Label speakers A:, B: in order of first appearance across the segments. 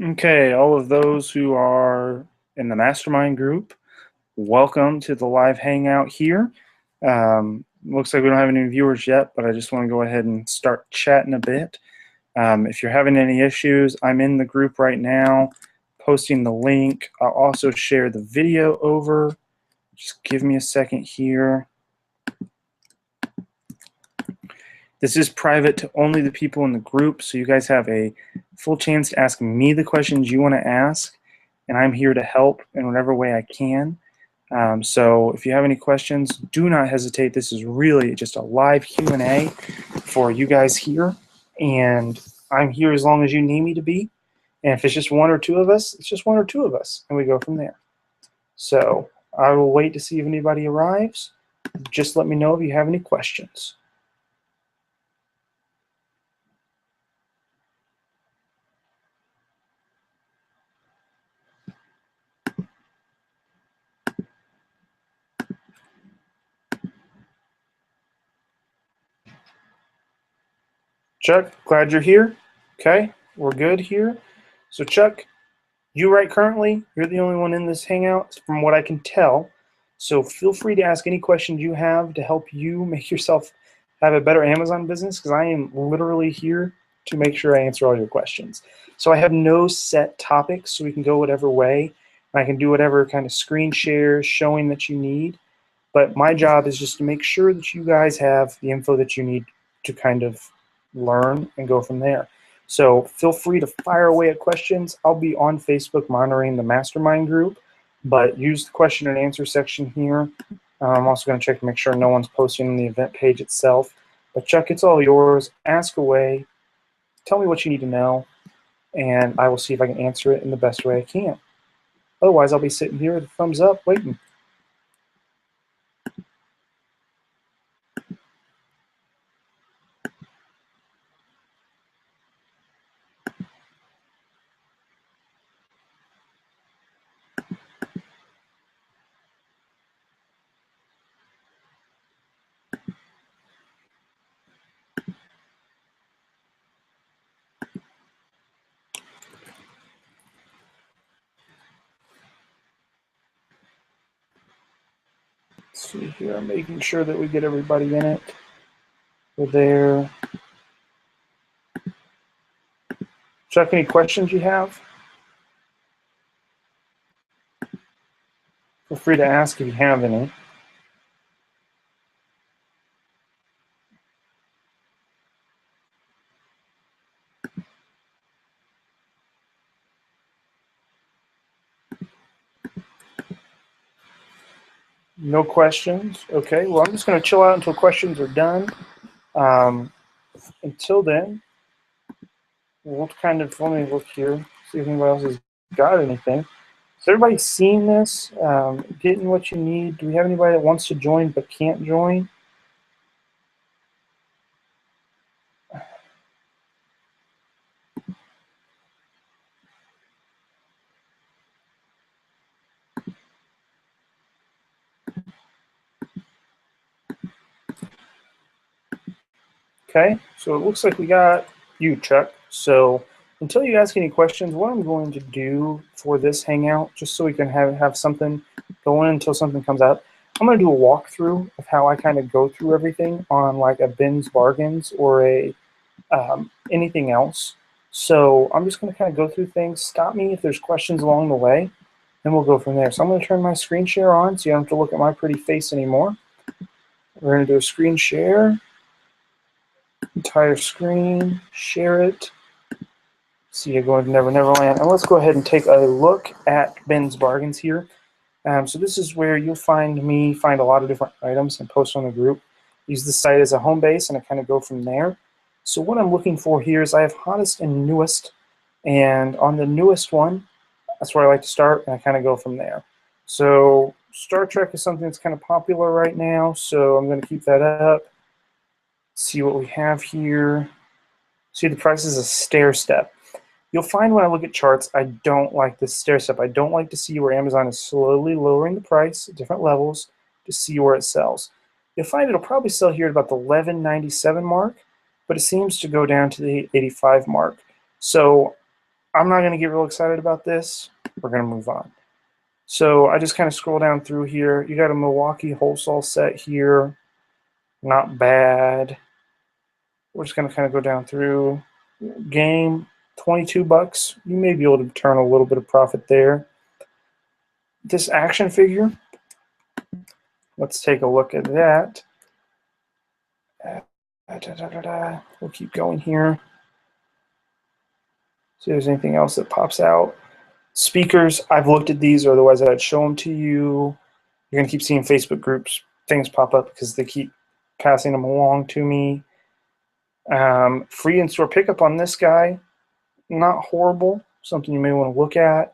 A: Okay, all of those who are in the Mastermind Group, welcome to the live Hangout here. Looks like we don't have any viewers yet, but I just want to go ahead and start chatting a bit. If you're having any issues, I'm in the group right now, posting the link. I'll also share the video over. Just give me a second here. This is private to only the people in the group, so you guys have a full chance to ask me the questions you want to ask, and I'm here to help in whatever way I can. So if you have any questions, do not hesitate. This is really just a live Q&A for you guys here, and I'm here as long as you need me to be. And if it's just one or two of us, it's just one or two of us, and we go from there. So I will wait to see if anybody arrives. Just let me know if you have any questions. Chuck, glad you're here. Okay, we're good here. So Chuck, you right currently, you're the only one in this Hangout from what I can tell. So feel free to ask any questions you have to help you make yourself have a better Amazon business, because I am literally here to make sure I answer all your questions. So I have no set topics, so we can go whatever way. I can do whatever kind of screen share, showing that you need. But my job is just to make sure that you guys have the info that you need to kind of learn and go from there. So feel free to fire away at questions. I'll be on Facebook monitoring the Mastermind Group, but use the question and answer section here. I'm also going to check to make sure no one's posting on the event page itself. But Chuck, it's all yours. Ask away. Tell me what you need to know, and I will see if I can answer it in the best way I can. Otherwise, I'll be sitting here with a thumbs up waiting. Let's see here, I'm making sure that we get everybody in it. We're there. Chuck, any questions you have? Feel free to ask if you have any. No questions? Okay, well, I'm just going to chill out until questions are done. Until then, we'll kind of, let me look here, see if anybody else has got anything. Has everybody seen this? Getting what you need? Do we have anybody that wants to join but can't join? Okay, so it looks like we got you, Chuck. So until you ask any questions, what I'm going to do for this Hangout, just so we can have something going until something comes up, I'm going to do a walkthrough of how I kind of go through everything on like a Ben's Bargains or a anything else. So I'm just going to kind of go through things. Stop me if there's questions along the way, and we'll go from there. So I'm going to turn my screen share on so you don't have to look at my pretty face anymore. We're going to do a screen share. Entire screen, share it. See you going to Never Neverland. And let's go ahead and take a look at Ben's Bargains here. So this is where you'll find me find a lot of different items and post on the group. Use the site as a home base, and I kind of go from there. So what I'm looking for here is I have hottest and newest, and on the newest one, that's where I like to start, and I kind of go from there. So Star Trek is something that's kind of popular right now, so I'm going to keep that up. See what we have here. See, the price is a stair step. You'll find when I look at charts, I don't like this stair step. I don't like to see where Amazon is slowly lowering the price at different levels to see where it sells. You'll find it'll probably sell here at about the $11.97 mark, but it seems to go down to the $8.85 mark. So I'm not going to get real excited about this. We're going to move on. So I just kind of scroll down through here. You got a Milwaukee wholesale set here. Not bad. We're just going to kind of go down through. Game, $22. You may be able to turn a little bit of profit there. This action figure, let's take a look at that. We'll keep going here. See if there's anything else that pops out. Speakers, I've looked at these, or otherwise I'd show them to you. You're going to keep seeing Facebook groups, things pop up because they keep passing them along to me. Free in-store pickup on this guy, not horrible. Something you may want to look at.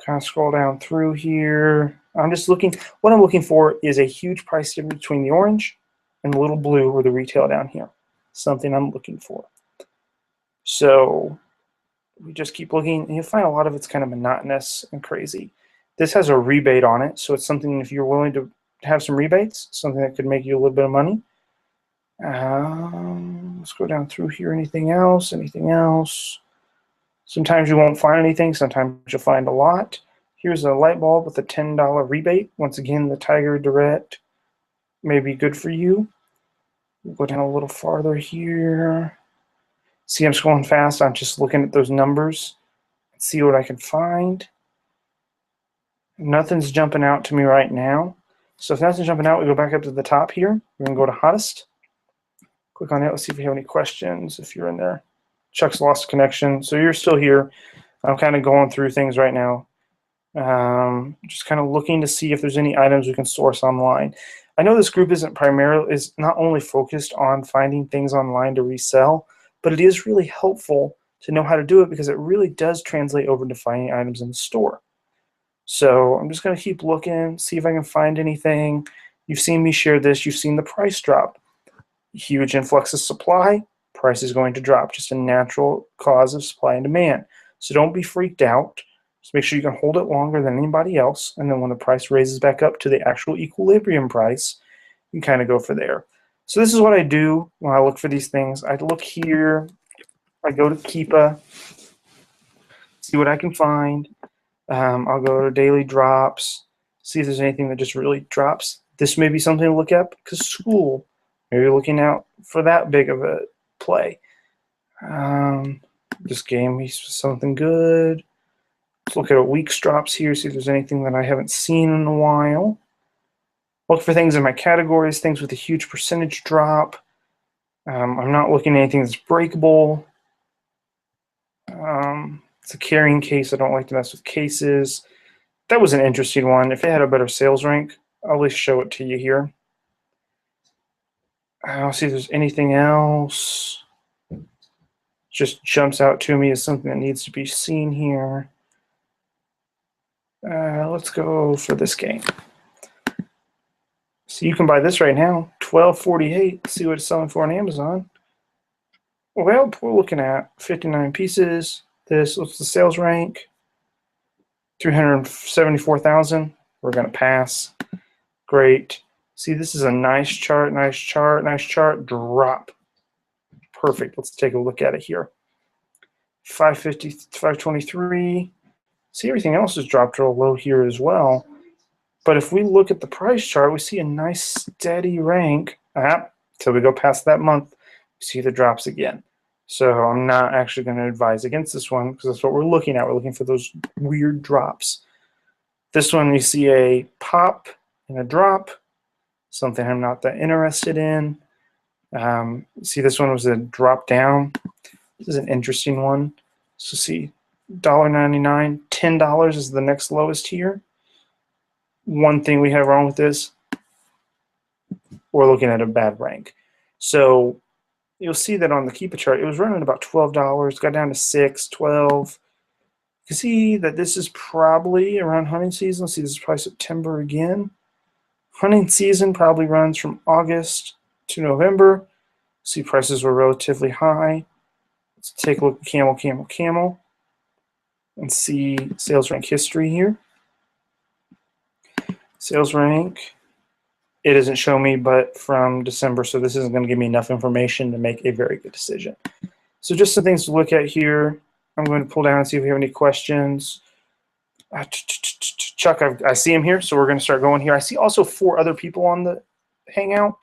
A: Kind of scroll down through here. I'm just looking, what I'm looking for is a huge price difference between the orange and the little blue or the retail down here. Something I'm looking for. So we just keep looking, and you'll find a lot of it's kind of monotonous and crazy. This has a rebate on it, so it's something, if you're willing to have some rebates, something that could make you a little bit of money. Let's go down through here. Anything else? Anything else? Sometimes you won't find anything. Sometimes you'll find a lot. Here's a light bulb with a $10 rebate. Once again, the Tiger Direct may be good for you. We'll go down a little farther here. See, I'm scrolling fast. I'm just looking at those numbers and see what I can find. Nothing's jumping out to me right now. So if nothing's jumping out, we go back up to the top here. We're going to go to hottest. Click on it. Let's see if we have any questions. If you're in there. Chuck's lost connection. So you're still here. I'm kind of going through things right now. Just kind of looking to see if there's any items we can source online. I know this group is not only focused on finding things online to resell, but it is really helpful to know how to do it because it really does translate over to finding items in the store. So I'm just going to keep looking, see if I can find anything. You've seen me share this. You've seen the price drop. Huge influx of supply, price is going to drop. Just a natural cause of supply and demand. So don't be freaked out. Just make sure you can hold it longer than anybody else. And then when the price raises back up to the actual equilibrium price, you kind of go for there. So this is what I do when I look for these things. I look here. I go to Keepa, see what I can find. I'll go to daily drops, see if there's anything that just really drops. This may be something to look at because school, maybe looking out for that big of a play. This game is something good. Let's look at a week's drops here, see if there's anything that I haven't seen in a while. Look for things in my categories, things with a huge percentage drop. I'm not looking at anything that's breakable. It's a carrying case. I don't like to mess with cases. That was an interesting one. If it had a better sales rank, I'll at least show it to you here. I'll see if there's anything else. Just jumps out to me as something that needs to be seen here. Let's go for this game. So you can buy this right now, $12.48. See what it's selling for on Amazon. Well, we're looking at 59 pieces. What's the sales rank? 374,000. We're going to pass. Great. See, this is a nice chart, nice chart, nice chart. Drop. Perfect. Let's take a look at it here. 550, 523. See, everything else has dropped real low here as well. But if we look at the price chart, we see a nice steady rank. Till we go past that month, we see the drops again. So I'm not actually going to advise against this one because that's what we're looking at. We're looking for those weird drops. This one, you see a pop and a drop, something I'm not that interested in. See, this one was a drop down. This is an interesting one. So see, $1.99, $10 is the next lowest here. One thing we have wrong with this, we're looking at a bad rank. So you'll see that on the Keepa chart, it was running about $12, got down to $6, $12. You can see that this is probably around hunting season. Let's see, this is probably September again. Hunting season probably runs from August to November. See, prices were relatively high. Let's take a look at camel, camel, camel, and see sales rank history here. Sales rank, it doesn't show me, but from December, so this isn't going to give me enough information to make a very good decision. So just some things to look at here. I'm going to pull down and see if we have any questions. Chuck, I see him here, so we're going to start going here. I see also 4 other people on the Hangout.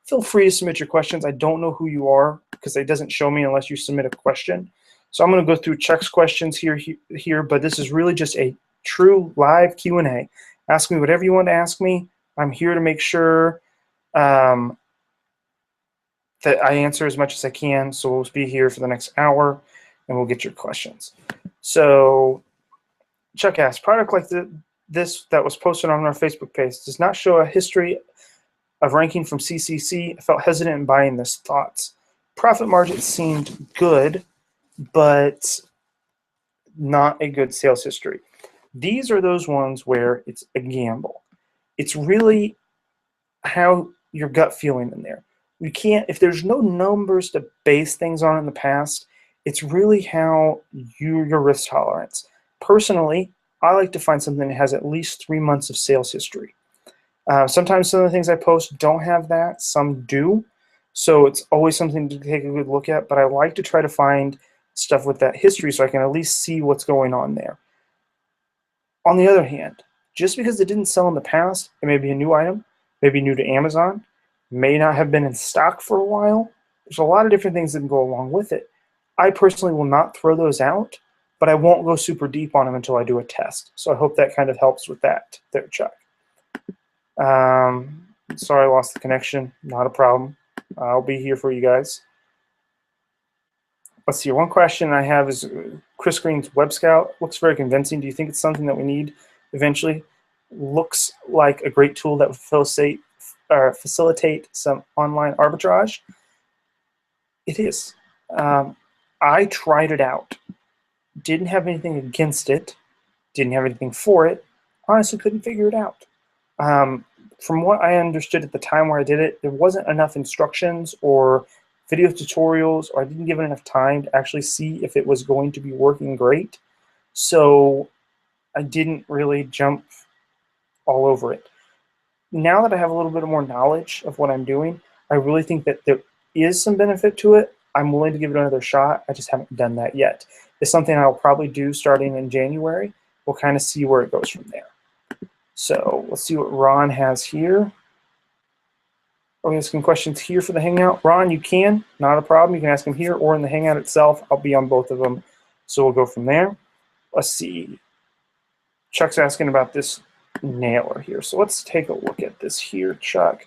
A: Feel free to submit your questions. I don't know who you are because it doesn't show me unless you submit a question. So I'm going to go through Chuck's questions here, but this is really just a true live Q&A. Ask me whatever you want to ask me. I'm here to make sure that I answer as much as I can. So we'll be here for the next hour, and we'll get your questions. So Chuck asked, product like this that was posted on our Facebook page does not show a history of ranking from CCC. I felt hesitant in buying this. Thoughts? Profit margin seemed good, but not a good sales history. These are those ones where it's a gamble. It's really how your gut feeling in there. You can't, if there's no numbers to base things on in the past, it's really how your risk tolerance. Personally, I like to find something that has at least 3 months of sales history. Sometimes some of the things I post don't have that, some do. So it's always something to take a good look at, but I like to try to find stuff with that history so I can at least see what's going on there. On the other hand, just because it didn't sell in the past, it may be a new item, maybe new to Amazon, may not have been in stock for a while. There's a lot of different things that can go along with it. I personally will not throw those out, but I won't go super deep on them until I do a test. So I hope that kind of helps with that there, Chuck. Sorry I lost the connection. Not a problem. I'll be here for you guys. Let's see. One question I have is Chris Green's Web Scout looks very convincing. Do you think it's something that we need eventually? Looks like a great tool that would facilitate some online arbitrage. It is. I tried it out. Didn't have anything against it. Didn't have anything for it. Honestly, couldn't figure it out. From what I understood at the time where I did it, there wasn't enough instructions or video tutorials, or I didn't give it enough time to actually see if it was going to be working great. So I didn't really jump all over it. Now that I have a little bit more knowledge of what I'm doing, I really think that there is some benefit to it. I'm willing to give it another shot. I just haven't done that yet. It's something I'll probably do starting in January. We'll kind of see where it goes from there. So let's see what Ron has here. Oh, we have some questions here for the Hangout. Ron, you can, not a problem. You can ask them here or in the Hangout itself. I'll be on both of them. So we'll go from there. Let's see. Chuck's asking about this nailer here. So let's take a look at this here, Chuck.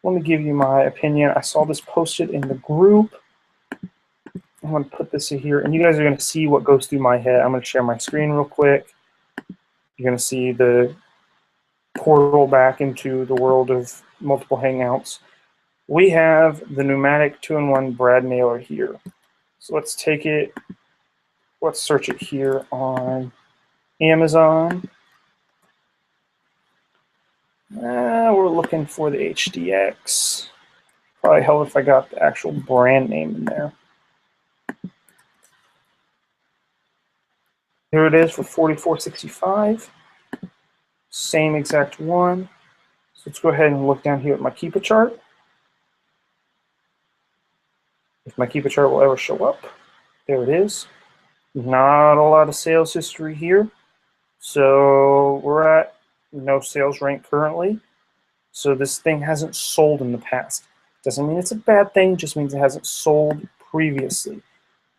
A: Let me give you my opinion. I saw this posted in the group. I'm going to put this in here, and you guys are going to see what goes through my head. I'm going to share my screen real quick. You're going to see the portal back into the world of multiple Hangouts. We have the pneumatic 2-in-1 brad nailer here. So let's take it, let's search it here on Amazon. We're looking for the HDX. Probably help if I got the actual brand name in there. Here it is for $44.65. Same exact one. So let's go ahead and look down here at my Keepa chart. If my Keepa chart will ever show up. There it is. Not a lot of sales history here. So we're at no sales rank currently. So this thing hasn't sold in the past. Doesn't mean it's a bad thing, just means it hasn't sold previously.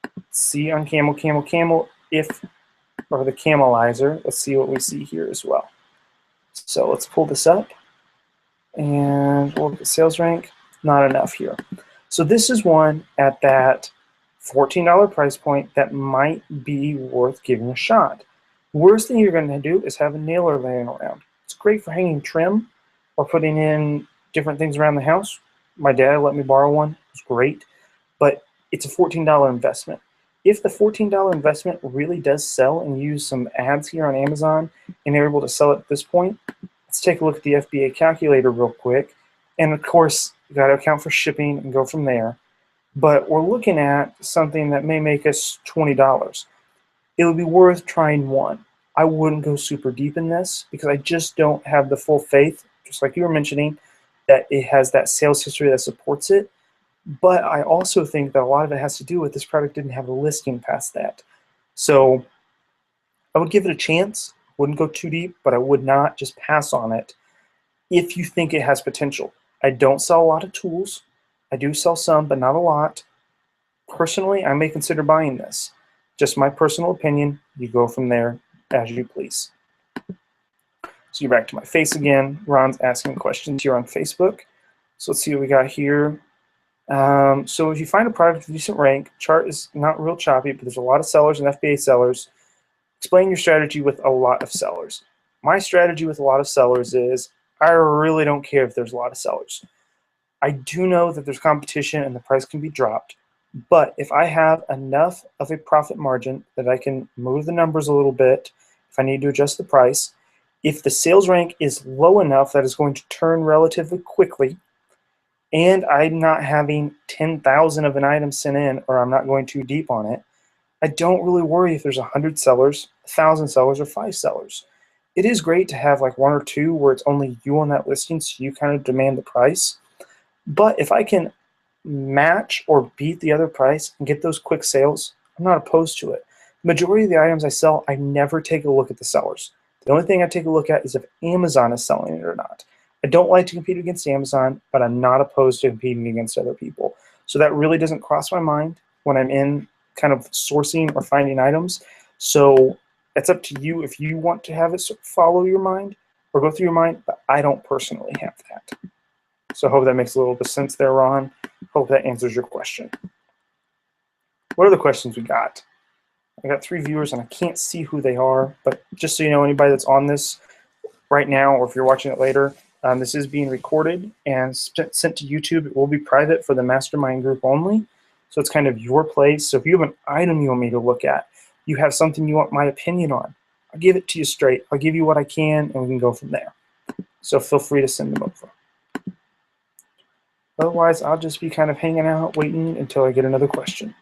A: Let's see on camel, or the camelizer. Let's see what we see here as well. So let's pull this up and we'll look at sales rank. Not enough here. So this is one at that $14 price point that might be worth giving a shot. Worst thing you're going to do is have a nailer laying around. It's great for hanging trim or putting in different things around the house. My dad let me borrow one. It was great. But it's a $14 investment. If the $14 investment really does sell and use some ads here on Amazon and they're able to sell it at this point, let's take a look at the FBA calculator real quick. And of course, you got to account for shipping and go from there. But we're looking at something that may make us $20. It would be worth trying one. I wouldn't go super deep in this because I just don't have the full faith, just like you were mentioning, that it has that sales history that supports it. But I also think that a lot of it has to do with this product didn't have a listing past that. So I would give it a chance. Wouldn't go too deep, but I would not just pass on it if you think it has potential. I don't sell a lot of tools. I do sell some, but not a lot. Personally, I may consider buying this. Just my personal opinion. You go from there as you please. So you're back to my face again. Ron's asking questions here on Facebook. So let's see what we got here. So if you find a product with a decent rank, chart is not real choppy, but there's a lot of sellers and FBA sellers. Explain your strategy with a lot of sellers. My strategy with a lot of sellers is I really don't care if there's a lot of sellers. I do know that there's competition and the price can be dropped, but if I have enough of a profit margin that I can move the numbers a little bit, if I need to adjust the price, if the sales rank is low enough that it's going to turn relatively quickly, and I'm not having 10,000 of an item sent in, or I'm not going too deep on it, I don't really worry if there's 100 sellers, 1,000 sellers, or 5 sellers. It is great to have like 1 or 2 where it's only you on that listing, so you kind of demand the price. But if I can match or beat the other price and get those quick sales, I'm not opposed to it. The majority of the items I sell, I never take a look at the sellers. The only thing I take a look at is if Amazon is selling it or not. I don't like to compete against Amazon, but I'm not opposed to competing against other people. So that really doesn't cross my mind when I'm in kind of sourcing or finding items. So it's up to you if you want to have it follow your mind or go through your mind, but I don't personally have that. So I hope that makes a little bit of sense there, Ron. Hope that answers your question. What are the questions we got? I got 3 viewers and I can't see who they are, but just so you know, anybody that's on this right now or if you're watching it later, this is being recorded and sent to YouTube. It will be private for the Mastermind Group only. So it's kind of your place. So if you have an item you want me to look at, you have something you want my opinion on, I'll give it to you straight. I'll give you what I can and we can go from there. So feel free to send them over. Otherwise, I'll just be kind of hanging out, waiting until I get another question.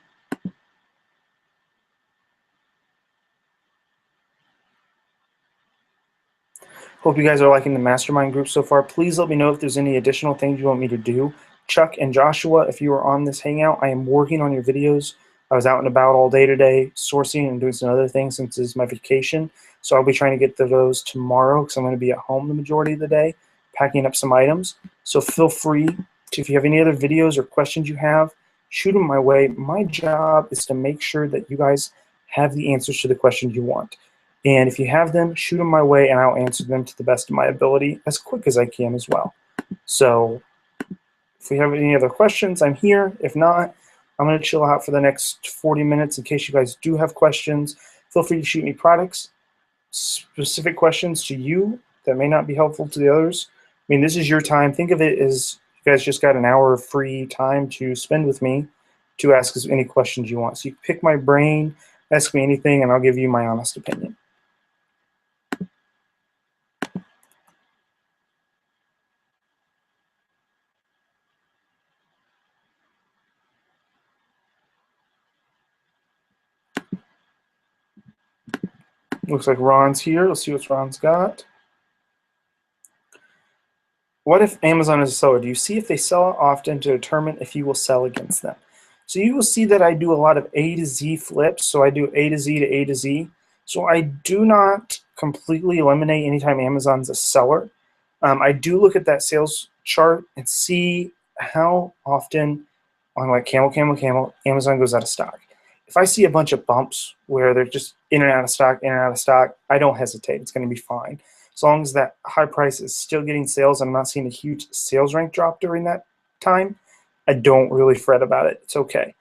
A: Hope you guys are liking the Mastermind Group so far. Please let me know if there's any additional things you want me to do. Chuck and Joshua, if you are on this Hangout, I am working on your videos. I was out and about all day today, sourcing and doing some other things since this is my vacation. So I'll be trying to get to those tomorrow because I'm going to be at home the majority of the day, packing up some items. So feel free to, if you have any other videos or questions you have, shoot them my way. My job is to make sure that you guys have the answers to the questions you want. And if you have them, shoot them my way and I'll answer them to the best of my ability as quick as I can as well. So if we have any other questions, I'm here. If not, I'm going to chill out for the next 40 minutes in case you guys do have questions. Feel free to shoot me products, specific questions to you that may not be helpful to the others. I mean, this is your time. Think of it as you guys just got an hour of free time to spend with me to ask us any questions you want. So you pick my brain, ask me anything, and I'll give you my honest opinion. Looks like Ron's here. Let's see what Ron's got. What if Amazon is a seller? Do you see if they sell often to determine if you will sell against them? So you will see that I do a lot of A to Z flips. So I do A to Z to A to Z. So I do not completely eliminate anytime Amazon's a seller. I do look at that sales chart and see how often on like camel, Amazon goes out of stock. If I see a bunch of bumps where they're just in and out of stock, I don't hesitate. It's going to be fine. As long as that high price is still getting sales and I'm not seeing a huge sales rank drop during that time, I don't really fret about it. It's okay.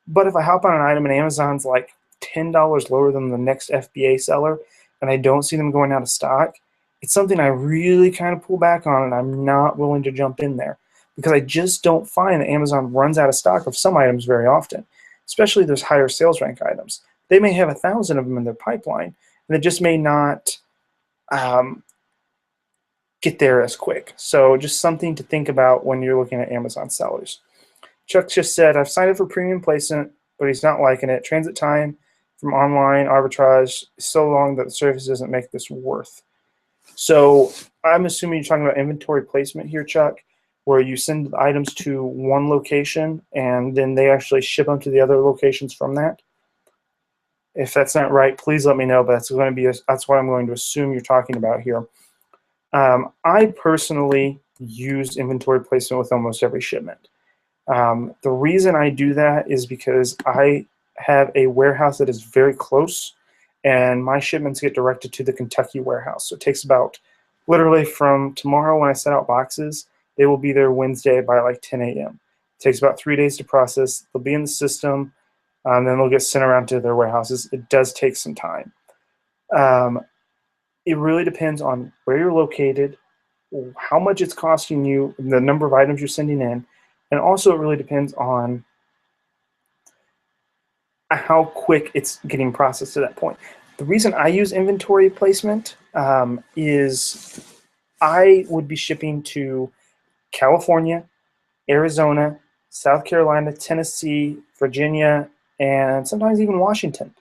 A: But if I hop on an item and Amazon's like $10 lower than the next FBA seller and I don't see them going out of stock, it's something I really kind of pull back on and I'm not willing to jump in there because I just don't find that Amazon runs out of stock of some items very often, especially those higher sales rank items. They may have 1,000 of them in their pipeline and it just may not get there as quick. So just something to think about when you're looking at Amazon sellers. Chuck just said, I've signed up for premium placement, but he's not liking it. Transit time from online arbitrage is so long that the service doesn't make this worth. So I'm assuming you're talking about inventory placement here, Chuck, where you send the items to one location and then they actually ship them to the other locations from that. If that's not right, please let me know, but that's what I'm going to assume you're talking about here. I personally use inventory placement with almost every shipment. The reason I do that is because I have a warehouse that is very close, and my shipments get directed to the Kentucky warehouse. So it takes about, literally from tomorrow when I set out boxes, they will be there Wednesday by like 10 a.m. It takes about 3 days to process. They'll be in the system, then they'll get sent around to their warehouses. It does take some time. It really depends on where you're located, how much it's costing you, the number of items you're sending in, and also it really depends on how quick it's getting processed to that point. The reason I use inventory placement is I would be shipping to California, Arizona, South Carolina, Tennessee, Virginia, and sometimes even Washington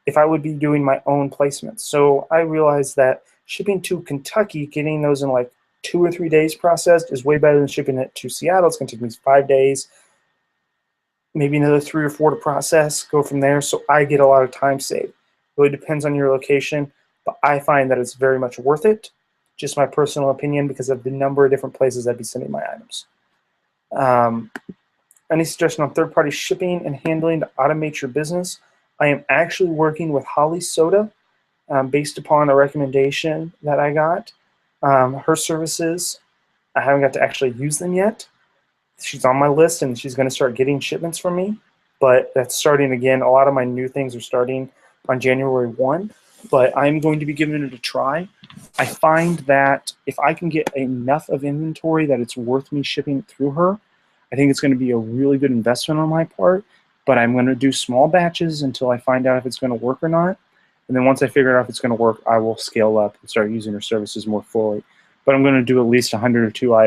A: if I would be doing my own placements. So I realized that shipping to Kentucky, getting those in like 2 or 3 days processed is way better than shipping it to Seattle. It's going to take me 5 days, maybe another 3 or 4 to process, go from there. So I get a lot of time saved. It really depends on your location, but I find that it's very much worth it. Just my personal opinion because of the number of different places I'd be sending my items. Any suggestion on third-party shipping and handling to automate your business? I am actually working with Holly Soda based upon a recommendation that I got. Her services, I haven't got to actually use them yet. She's on my list and she's going to start getting shipments from me, but that's starting again. A lot of my new things are starting on January 1, but I'm going to be giving it a try. I find that if I can get enough of inventory that it's worth me shipping it through her, I think it's going to be a really good investment on my part, but I'm going to do small batches until I find out if it's going to work or not. And then once I figure out if it's going to work, I will scale up and start using her services more fully. But I'm going to do at least 100 or 200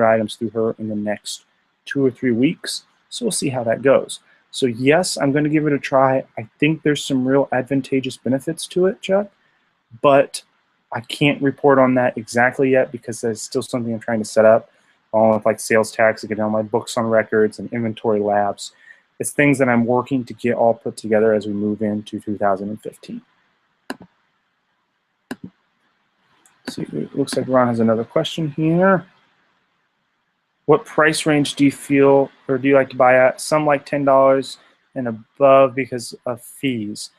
A: items through her in the next 2 or 3 weeks. So we'll see how that goes. So yes, I'm going to give it a try. I think there's some real advantageous benefits to it, Chuck, but I can't report on that exactly yet because there's still something I'm trying to set up, along with like sales tax, getting all my books on records and inventory labs. It's things that I'm working to get all put together as we move into 2015. See, it looks like Ron has another question here. What price range do you feel or do you like to buy at? Some like $10 and above because of fees.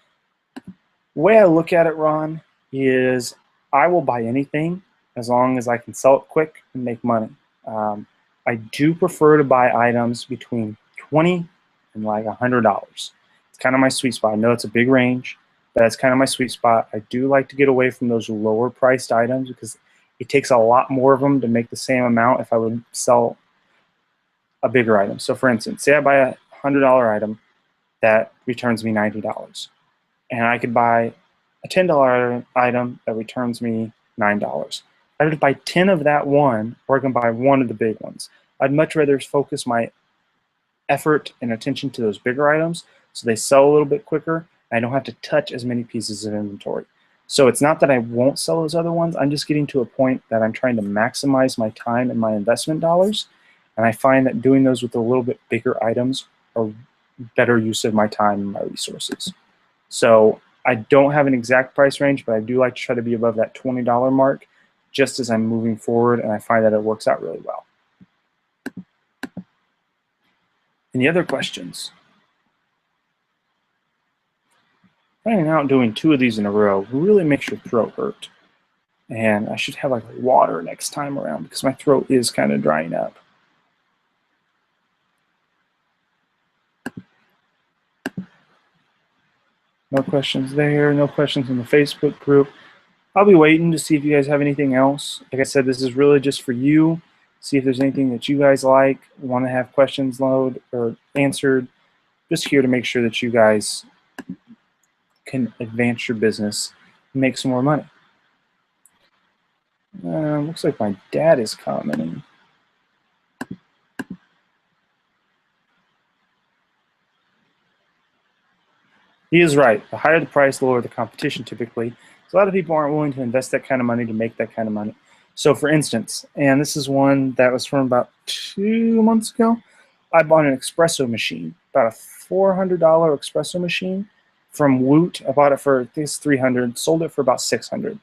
A: The way I look at it, Ron, is I will buy anything as long as I can sell it quick and make money. I do prefer to buy items between $20 and like $100. It's kind of my sweet spot. I know it's a big range, but that's kind of my sweet spot. I do like to get away from those lower priced items because it takes a lot more of them to make the same amount if I would sell a bigger item. So for instance, say I buy a $100 item that returns me $90, and I could buy a $10 item that returns me $9. I would buy 10 of that one, or I can buy one of the big ones. I'd much rather focus my effort and attention to those bigger items so they sell a little bit quicker. And I don't have to touch as many pieces of inventory. So it's not that I won't sell those other ones. I'm just getting to a point that I'm trying to maximize my time and my investment dollars. And I find that doing those with a little bit bigger items are better use of my time and my resources. So I don't have an exact price range, but I do like to try to be above that $20 mark just as I'm moving forward, and I find that it works out really well. Any other questions? Hanging out doing 2 of these in a row really makes your throat hurt. And I should have like water next time around because my throat is kind of drying up. No questions there, no questions in the Facebook group. I'll be waiting to see if you guys have anything else. Like I said, this is really just for you. See if there's anything that you guys like, want to have questions load or answered. Just here to make sure that you guys can advance your business and make some more money. Looks like my dad is commenting. He is right. The higher the price, the lower the competition typically. So a lot of people aren't willing to invest that kind of money to make that kind of money. So for instance, and this is one that was from about 2 months ago, I bought an espresso machine, about a $400 espresso machine from Woot. I bought it for, I think it's $300, sold it for about $600.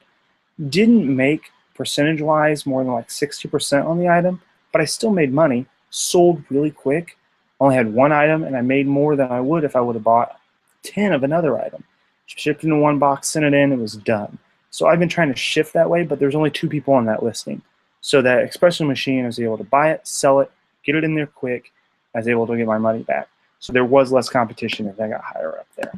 A: Didn't make percentage-wise more than like 60% on the item, but I still made money, sold really quick, only had one item, and I made more than I would if I would have bought 10 of another item. Shipped into one box, sent it in, it was done. So I've been trying to shift that way, but there's only 2 people on that listing. So that espresso machine, I was able to buy it, sell it, get it in there quick. I was able to get my money back. So there was less competition as I got higher up there.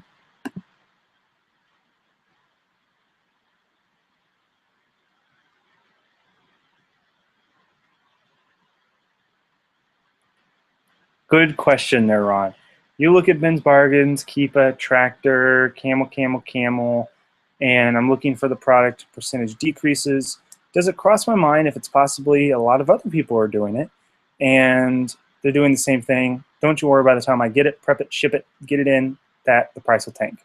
A: Good question there, Ron. You look at Ben's Bargains, Keepa, Tractor, Camel, Camel, Camel, and I'm looking for the product percentage decreases. Does it cross my mind if it's possibly a lot of other people are doing it and they're doing the same thing? Don't you worry, by the time I get it, prep it, ship it, get it in, that the price will tank.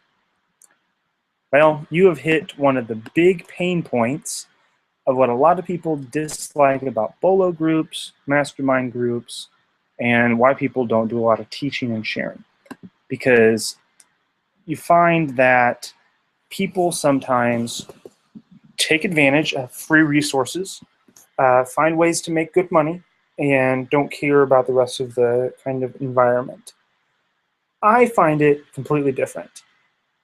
A: Well, you have hit one of the big pain points of what a lot of people dislike about BOLO groups, mastermind groups, and why people don't do a lot of teaching and sharing. Because you find that people sometimes take advantage of free resources, find ways to make good money, and don't care about the rest of the kind of environment. I find it completely different.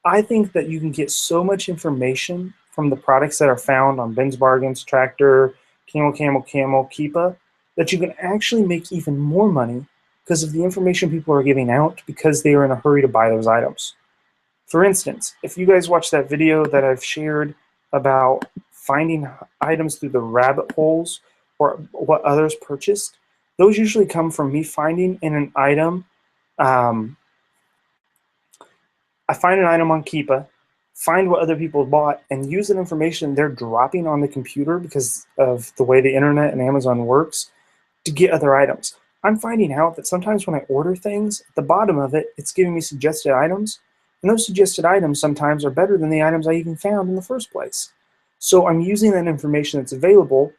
A: I think that you can get so much information from the products that are found on Ben's Bargains, Tractor, Camel, Camel, Camel, Keepa, that you can actually make even more money because of the information people are giving out because they are in a hurry to buy those items. For instance, if you guys watch that video that I've shared about finding items through the rabbit holes or what others purchased, those usually come from me finding in an item. I find an item on Keepa, find what other people bought, and use that information they're dropping on the computer because of the way the internet and Amazon works to get other items. I'm finding out that sometimes when I order things, at the bottom of it, it's giving me suggested items, and those suggested items sometimes are better than the items I even found in the first place. So I'm using that information that's available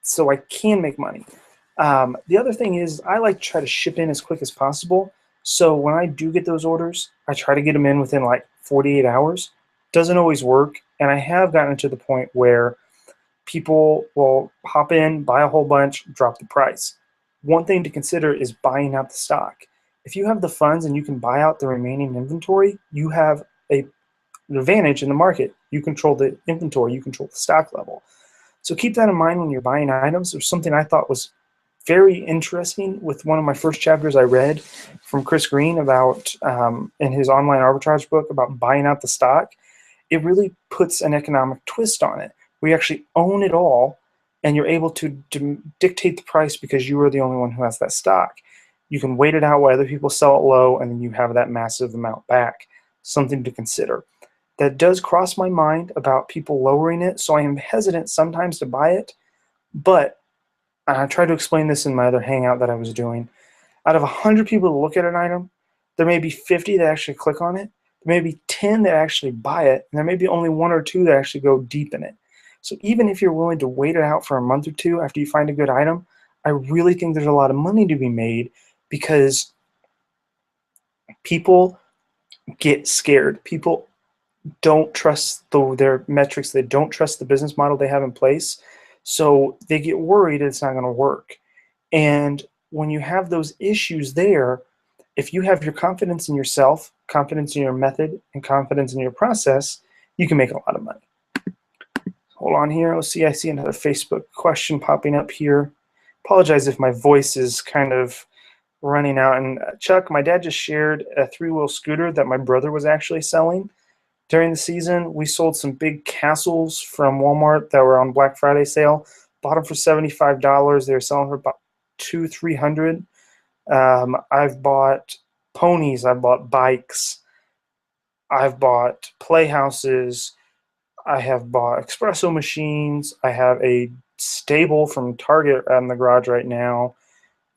A: so I can make money. The other thing is I like to try to ship in as quick as possible. So when I do get those orders, I try to get them in within like 48 hours. Doesn't always work, and I have gotten to the point where people will hop in, buy a whole bunch, drop the price. One thing to consider is buying out the stock. If you have the funds and you can buy out the remaining inventory, you have an advantage in the market. You control the inventory, you control the stock level. So keep that in mind when you're buying items. There's something I thought was very interesting with one of my first chapters I read from Chris Green about in his online arbitrage book about buying out the stock. It really puts an economic twist on it. We actually own it all, and you're able to dictate the price because you are the only one who has that stock. You can wait it out while other people sell it low, and then you have that massive amount back. Something to consider. That does cross my mind about people lowering it, so I am hesitant sometimes to buy it, but I tried to explain this in my other Hangout that I was doing. Out of 100 people that look at an item, there may be 50 that actually click on it, there may be 10 that actually buy it, and there may be only 1 or 2 that actually go deep in it. So even if you're willing to wait it out for a month or 2 after you find a good item, I really think there's a lot of money to be made because people get scared. People don't trust their metrics. They don't trust the business model they have in place. So they get worried it's not going to work. And when you have those issues there, if you have your confidence in yourself, confidence in your method, and confidence in your process, you can make a lot of money. Hold on here. I see another Facebook question popping up here. Apologize if my voice is kind of running out. And Chuck, my dad just shared a 3-wheel scooter that my brother was actually selling. During the season, we sold some big castles from Walmart that were on Black Friday sale. Bought them for $75. They were selling for about $200-300. I've bought ponies. I've bought bikes. I've bought playhouses. I have bought espresso machines. I have a stable from Target in the garage right now.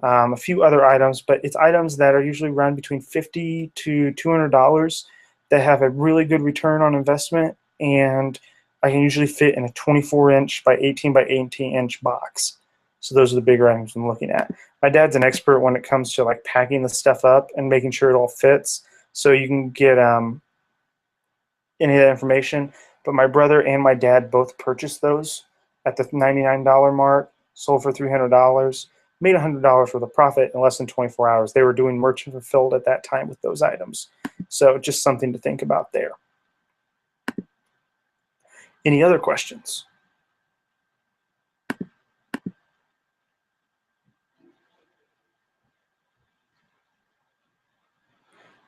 A: A few other items, but it's items that are usually run between $50 to $200 that have a really good return on investment, and I can usually fit in a 24-inch by 18 by 18-inch box. So those are the bigger items I'm looking at. My dad's an expert when it comes to like packing the stuff up and making sure it all fits. So you can get any of that information. But my brother and my dad both purchased those at the $99 mark, sold for $300, made $100 worth of profit in less than 24 hours. They were doing merchant fulfilled at that time with those items. So just something to think about there. Any other questions?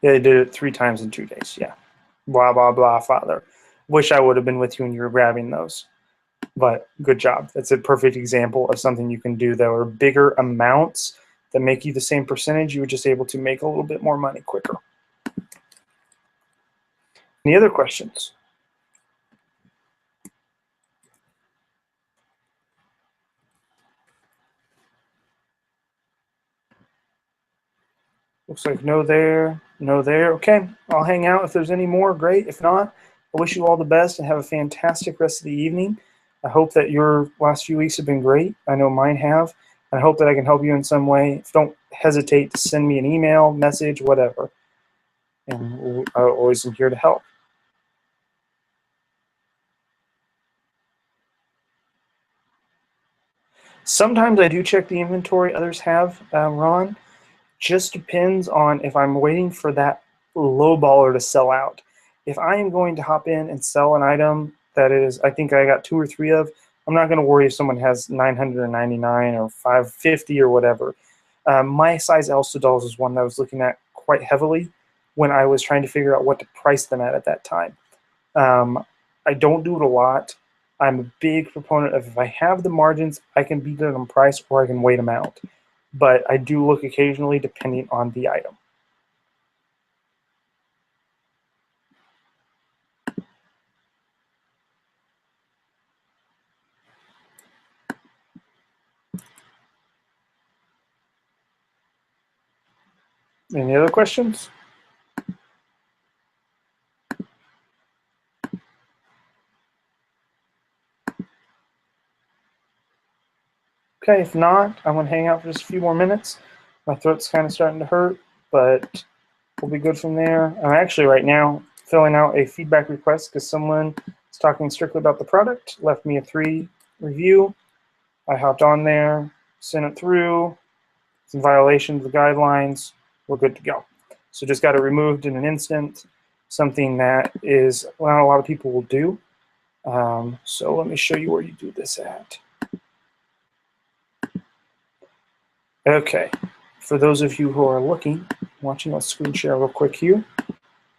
A: Yeah, they did it 3 times in 2 days. Yeah. Blah, blah, blah, father. Wish I would have been with you when you were grabbing those. But good job. That's a perfect example of something you can do that are bigger amounts that make you the same percentage. You were just able to make a little bit more money quicker. Any other questions? Looks like no there, no there. Okay, I'll hang out if there's any more. Great. If not, I wish you all the best and have a fantastic rest of the evening. I hope that your last few weeks have been great. I know mine have. And I hope that I can help you in some way. Don't hesitate to send me an email, message, whatever. And I always am here to help. Sometimes I do check the inventory. Others have, Ron. Just depends on if I'm waiting for that low baller to sell out. If I am going to hop in and sell an item that is, I think I got 2 or 3 of, I'm not going to worry if someone has 999 or 550 or whatever. My size Elsa dolls is one that I was looking at quite heavily when I was trying to figure out what to price them at that time. I don't do it a lot. I'm a big proponent of if I have the margins, I can beat it on price or I can wait them out. But I do look occasionally depending on the item. Any other questions? Okay, if not, I'm going to hang out for just a few more minutes. My throat's kind of starting to hurt, but we'll be good from there. I'm actually right now filling out a feedback request because someone is talking strictly about the product, left me a 3 review. I hopped on there, sent it through. It's in violation of the guidelines. We're good to go. So just got it removed in an instant, something that is not a lot of people will do. So let me show you where you do this at. Okay, for those of you who are watching, let's screen share real quick here.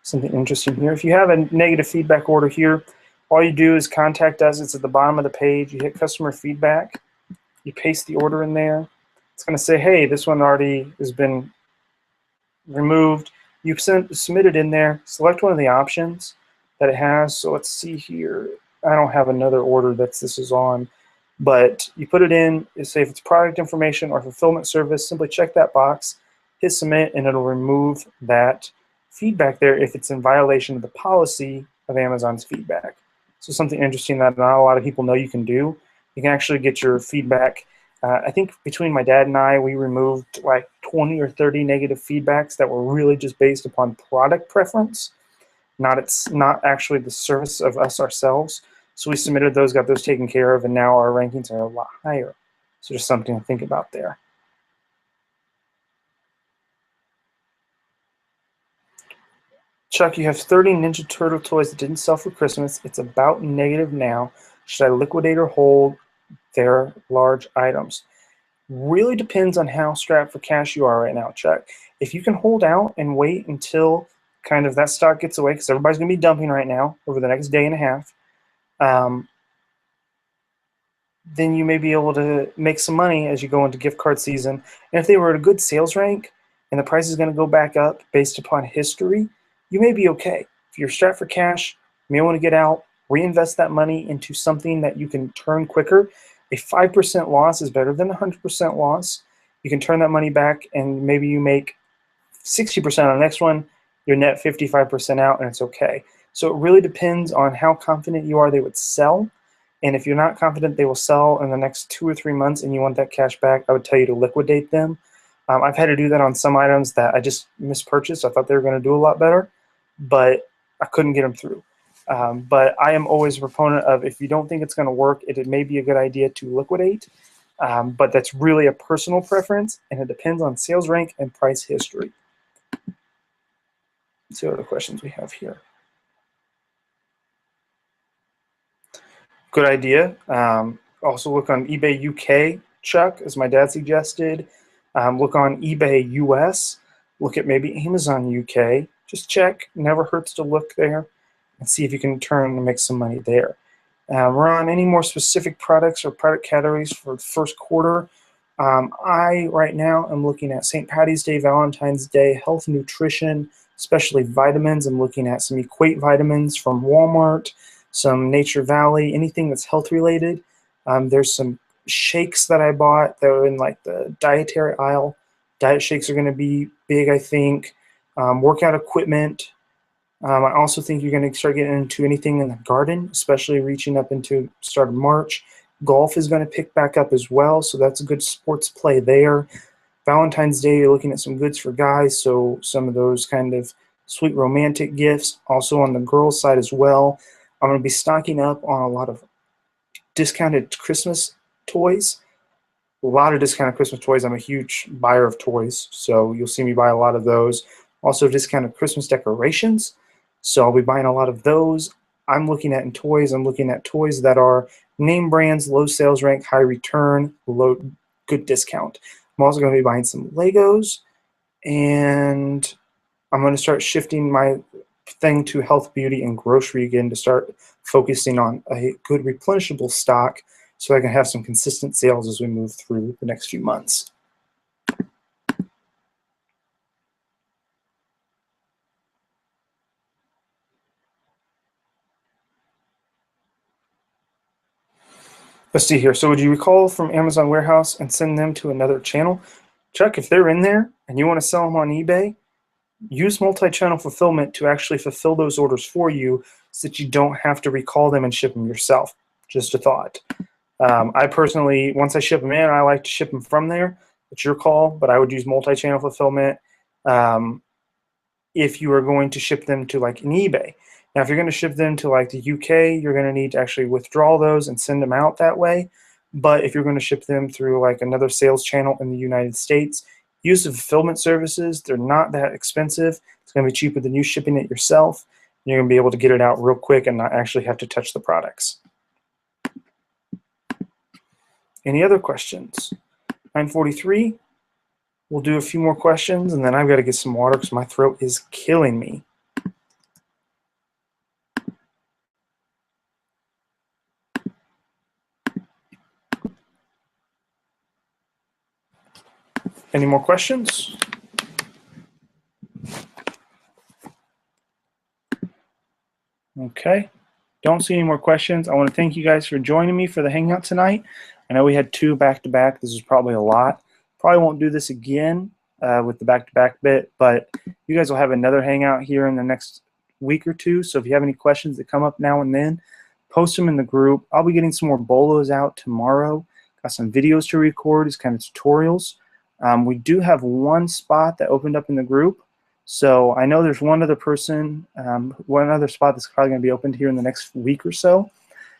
A: Something interesting here. If you have a negative feedback order here, all you do is contact us. It's at the bottom of the page. You hit customer feedback. You paste the order in there. It's going to say, hey, this one already has been removed. You submit it in there. Select one of the options that it has. So let's see here. I don't have another order that this is on. But you put it in, say if it's product information or fulfillment service, simply check that box, hit submit, and it'll remove that feedback there if it's in violation of the policy of Amazon's feedback. So something interesting that not a lot of people know you can do. You can actually get your feedback. I think between my dad and I, we removed like 20 or 30 negative feedbacks that were really just based upon product preference. It's not actually the service of us ourselves. So we submitted those, got those taken care of, and now our rankings are a lot higher. So just something to think about there. Chuck, you have 30 Ninja Turtle toys that didn't sell for Christmas. It's about negative now. Should I liquidate or hold their large items? Really depends on how strapped for cash you are right now, Chuck. If you can hold out and wait until kind of that stock gets away, because everybody's going to be dumping right now over the next day and a half, then you may be able to make some money as you go into gift card season. And if they were at a good sales rank and the price is going to go back up based upon history, you may be okay. If you're strapped for cash, you may want to get out, reinvest that money into something that you can turn quicker. A 5% loss is better than a 100% loss. You can turn that money back and maybe you make 60% on the next one, you're net 55% out, and it's okay. So it really depends on how confident you are they would sell. And if you're not confident they will sell in the next 2 or 3 months and you want that cash back, I would tell you to liquidate them. I've had to do that on some items that I just mispurchased. I thought they were going to do a lot better, but I couldn't get them through. But I am always a proponent of, if you don't think it's going to work, it may be a good idea to liquidate. But that's really a personal preference, and it depends on sales rank and price history. Let's see what other questions we have here. Good idea. Also look on eBay UK, Chuck, as my dad suggested. Look on eBay US. Look at maybe Amazon UK. Just check. Never hurts to look there and see if you can turn and make some money there. Ron, any more specific products or product categories for the first quarter? I, right now, am looking at St. Patty's Day, Valentine's Day, health and nutrition, especially vitamins. I'm looking at some Equate vitamins from Walmart, some Nature Valley, anything that's health related. There's some shakes that I bought that are in like the dietary aisle. Diet shakes are going to be big, I think. Workout equipment. I also think you're going to start getting into anything in the garden, especially reaching up into start of March. Golf is going to pick back up as well, so that's a good sports play there. Valentine's Day, you're looking at some goods for guys, so some of those kind of sweet romantic gifts. Also on the girls' side as well, I'm going to be stocking up on a lot of discounted Christmas toys. A lot of discounted Christmas toys. I'm a huge buyer of toys, so you'll see me buy a lot of those. Also discounted Christmas decorations, so I'll be buying a lot of those. I'm looking at toys that are name brands, low sales rank, high return, good discount. I'm also going to be buying some Legos, and I'm going to start shifting my thing to health, beauty, and grocery again to start focusing on a good replenishable stock so I can have some consistent sales as we move through the next few months. Let's see here. So would you recall from Amazon warehouse and send them to another channel? Chuck, if they're in there and you want to sell them on eBay, use multi-channel fulfillment to actually fulfill those orders for you so that you don't have to recall them and ship them yourself. Just a thought. I personally, once I ship them in, I like to ship them from there. It's your call, but I would use multi-channel fulfillment if you are going to ship them to like an eBay. Now, if you're going to ship them to like the UK, you're going to need to actually withdraw those and send them out that way. But if you're going to ship them through like another sales channel in the United States, use of fulfillment services. They're not that expensive. It's going to be cheaper than you shipping it yourself. You're going to be able to get it out real quick and not actually have to touch the products. Any other questions? 9:43. We'll do a few more questions, and then I've got to get some water because my throat is killing me. Any more questions? Okay. Don't see any more questions. I want to thank you guys for joining me for the Hangout tonight. I know we had 2 back-to-back. This is probably a lot. Probably won't do this again with the back-to-back bit, but you guys will have another Hangout here in the next week or 2. So if you have any questions that come up now and then, post them in the group. I'll be getting some more bolos out tomorrow. Got some videos to record, these kind of tutorials. We do have one spot that opened up in the group. So I know there's one other person, one other spot that's probably going to be opened here in the next week or so.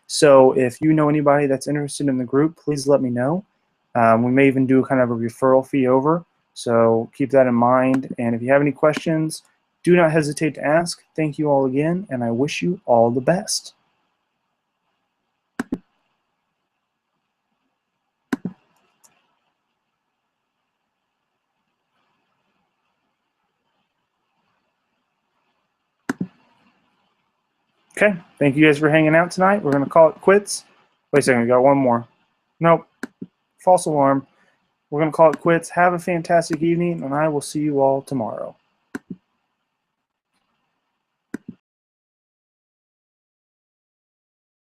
A: So if you know anybody that's interested in the group, please let me know. We may even do kind of a referral fee over. So keep that in mind. And if you have any questions, do not hesitate to ask. Thank you all again, and I wish you all the best. Okay, thank you guys for hanging out tonight. We're going to call it quits. Wait a second, we got one more. Nope, false alarm. We're going to call it quits. Have a fantastic evening, and I will see you all tomorrow.